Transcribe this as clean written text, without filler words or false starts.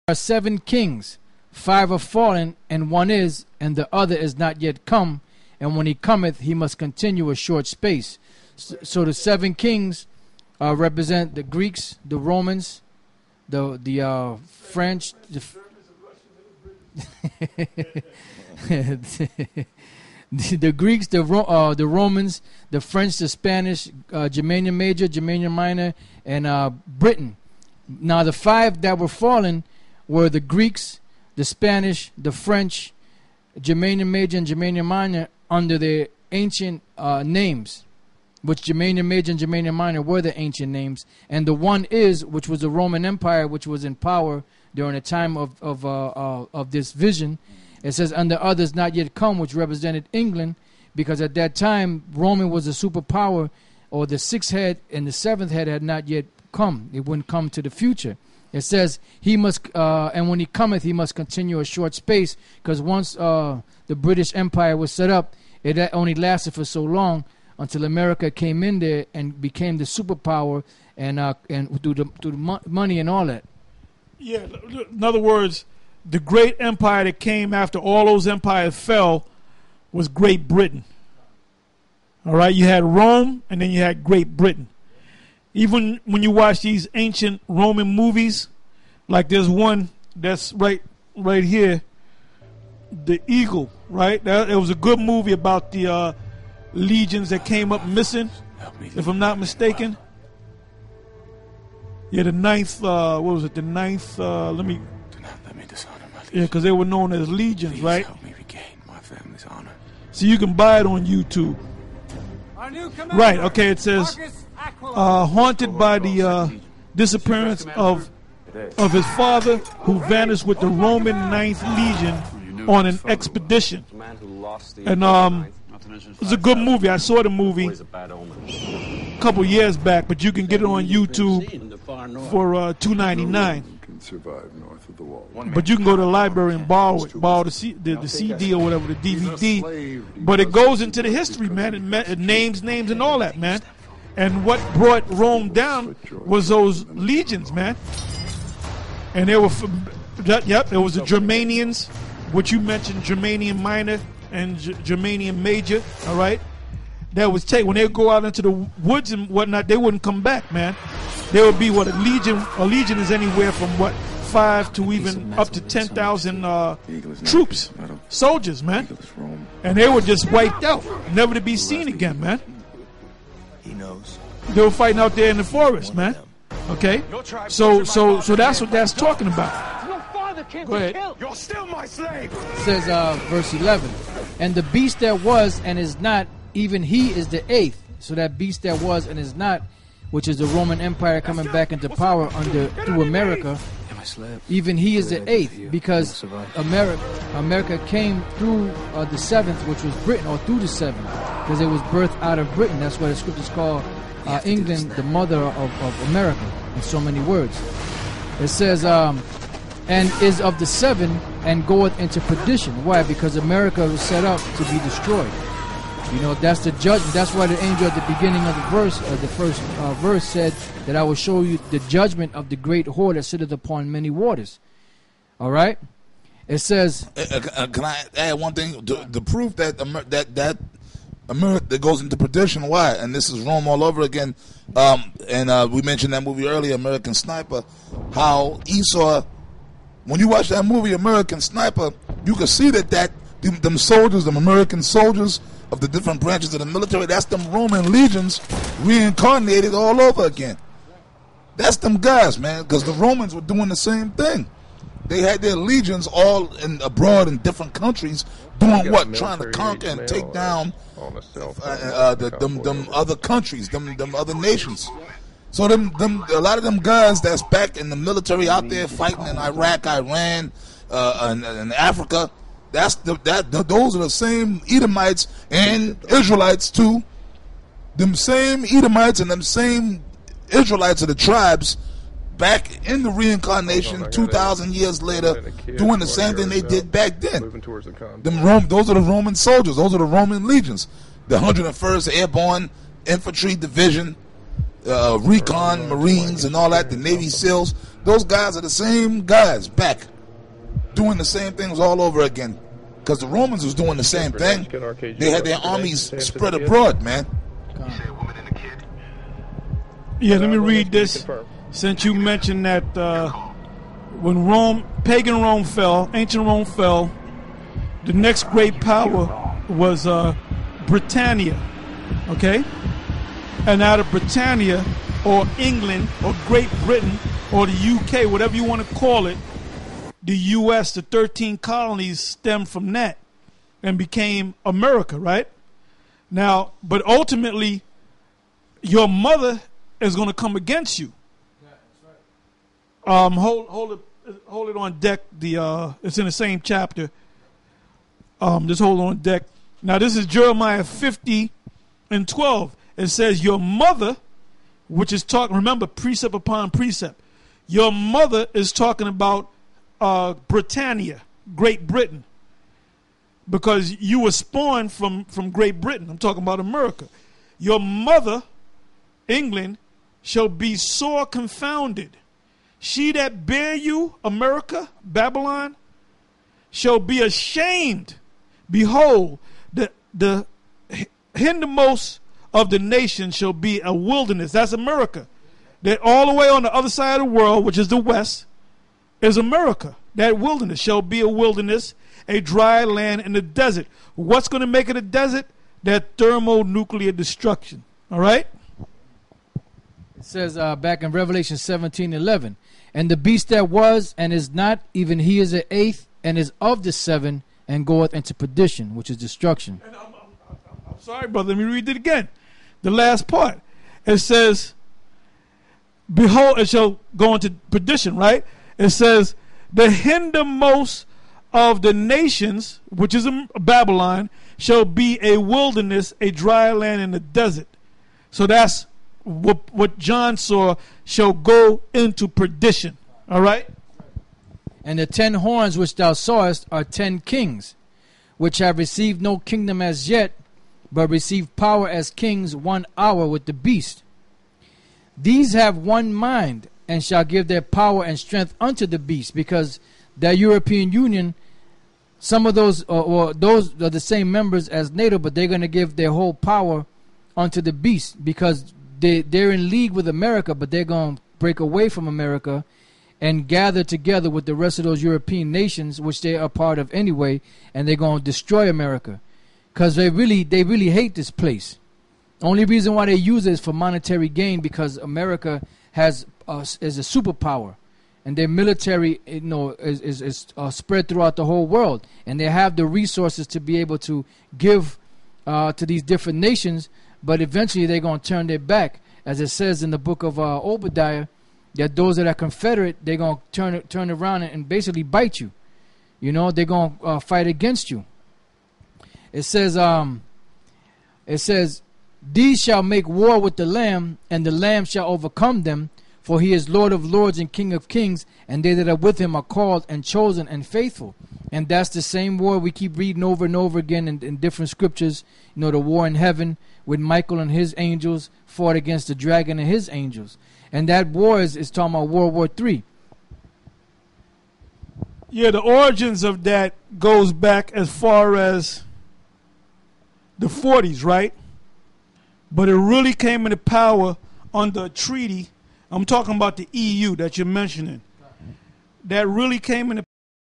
are 7 kings, 5 are fallen, and one is, and the other is not yet come. And when he cometh, he must continue a short space. So the 7 kings represent the Greeks, the Romans, the French, the Greeks, the Romans, the French, the Spanish, Germanium Major, Germanium Minor, and Britain. Now the 5 that were fallen were the Greeks, the Spanish, the French, Germanium Major, and Germanium Minor under their ancient names, which Germanium Major and Germanium Minor were the ancient names, and the one is, which was the Roman Empire, which was in power during the time of this vision. It says, and the others not yet come, which represented England, because at that time Roman was a superpower, or the 6th head and the 7th head had not yet come. It wouldn't come to the future. It says he must, and when he cometh, he must continue a short space, because once the British Empire was set up, it only lasted for so long until America came in there and became the superpower, and through the money and all that. Yeah, in other words, the great empire that came after all those empires fell was Great Britain. All right, you had Rome, and then you had Great Britain. Even when you watch these ancient Roman movies, like there's one that's right here, The Eagle, right? It was a good movie about the legions that came up missing, if I'm not mistaken. Yeah, the 9th, what was it, the 9th, let me dishonor my legion. Yeah, because they were known as legions, right? Help me regain my family's honor. So you can buy it on YouTube. Right, okay, it says, haunted by the disappearance of his father, who vanished with the Roman 9th Legion on an expedition. And it was a good movie. I saw the movie a couple years back, but you can get it on YouTube for $2.99. But you can go to the library and borrow the CD or whatever, the DVD. But it goes into the history, man. It names and all that, man. And what brought Rome down was those legions, man. And they were, it was the Germanians, which you mentioned, Germanium Minor and Germanium Major, all right? That was when they would go out into the woods and whatnot, they wouldn't come back, man. There would be a legion is anywhere from 5 to even up to 10,000 troops, soldiers, man. And they were just wiped out, never to be seen again, man. They were fighting out there in the forest, man. Okay? So that's what that's talking about. Go ahead. You're still my slave. It says verse 11. And the beast that was and is not, even he is the 8th. So that beast that was and is not, which is the Roman Empire coming back into power through America, even he is the 8th, because America came through the 7th, which was Britain, or through the 7th, because it was birthed out of Britain. That's why the scriptures call England the mother of America in so many words. It says, and is of the 7 and goeth into perdition. Why? Because America was set up to be destroyed. You know, that's the judgment. That's why the angel at the beginning of the verse, the first verse, said that I will show you the judgment of the great whore that sitteth upon many waters. All right? It says... can I add one thing? The proof that that America goes into perdition, why? And this is Rome all over again. We mentioned that movie earlier, American Sniper, how Esau... When you watch that movie, American Sniper, you can see that them soldiers, them American soldiers of the different branches of the military, that's them Roman legions reincarnated all over again. That's them guys, man, because the Romans were doing the same thing. They had their legions all abroad in different countries doing what? Trying to conquer and take down them other countries, them other nations. So a lot of them guys that's back in the military out there fighting in Iraq, Iran, and Africa, those are the same Edomites and Israelites too. Them same Edomites and them same Israelites of the tribes back in the reincarnation 2,000 years later, doing the same thing they did back then. Those are the Roman soldiers. Those are the Roman legions. The 101st Airborne Infantry Division. recon, Marines, and all that, the Navy SEALs. Those guys are the same guys back doing the same things all over again. Because the Romans was doing the same thing. They had their armies spread abroad, man. Yeah, let me read this. Since you mentioned that when pagan Rome fell, ancient Rome fell, the next great power was Britannia. Okay? And out of Britannia, or England, or Great Britain, or the UK, whatever you want to call it, the US, the 13 colonies stemmed from that and became America, right? Now, but ultimately, your mother is going to come against you. Hold it on deck. It's in the same chapter. Just hold on deck. Now, this is Jeremiah 50:12. It says, your mother, which is talking, remember, precept upon precept. Your mother is talking about Britannia, Great Britain, because you were spawned from Great Britain. I'm talking about America. Your mother, England, shall be sore confounded. She that bare you, America, Babylon, shall be ashamed. Behold, the hindermost of the nations shall be a wilderness. That's America. That all the way on the other side of the world, which is the west, is America. That wilderness shall be a wilderness, a dry land in the desert. What's going to make it a desert? That thermonuclear destruction. All right? It says back in Revelation 17:11, and the beast that was and is not, even he is the eighth, and is of the seven, and goeth into perdition, which is destruction. And I'm sorry, brother. Let me read it again. The last part. It says, behold, it shall go into perdition, right? It says, the hindermost of the nations, which is Babylon, shall be a wilderness, a dry land in the desert. So that's what John saw, shall go into perdition. All right? And the 10 horns which thou sawest are 10 kings, which have received no kingdom as yet, but receive power as kings 1 hour with the beast. These have one mind, and shall give their power and strength unto the beast, because the European Union, some of those, or those are the same members as NATO, but they're going to give their whole power unto the beast, because they're in league with America, but they're going to break away from America and gather together with the rest of those European nations, which they are part of anyway, and they're going to destroy America, because they really hate this place. Only reason why they use it is for monetary gain, because America is a superpower, and their military, is spread throughout the whole world, and they have the resources to be able to give to these different nations. But eventually they're going to turn their back, as it says in the book of Obadiah, that those that are Confederate, they're going to turn around and basically bite you. They're going to fight against you. It says, these shall make war with the Lamb, and the Lamb shall overcome them, for he is Lord of lords and King of kings, and they that are with him are called and chosen and faithful. And that's the same war we keep reading over and over again in different scriptures. The war in heaven, when Michael and his angels fought against the dragon and his angels. And that war is talking about World War III. Yeah, the origins of that goes back as far as the 40s, right? But it really came into power under a treaty. I'm talking about the EU that you're mentioning. That really came into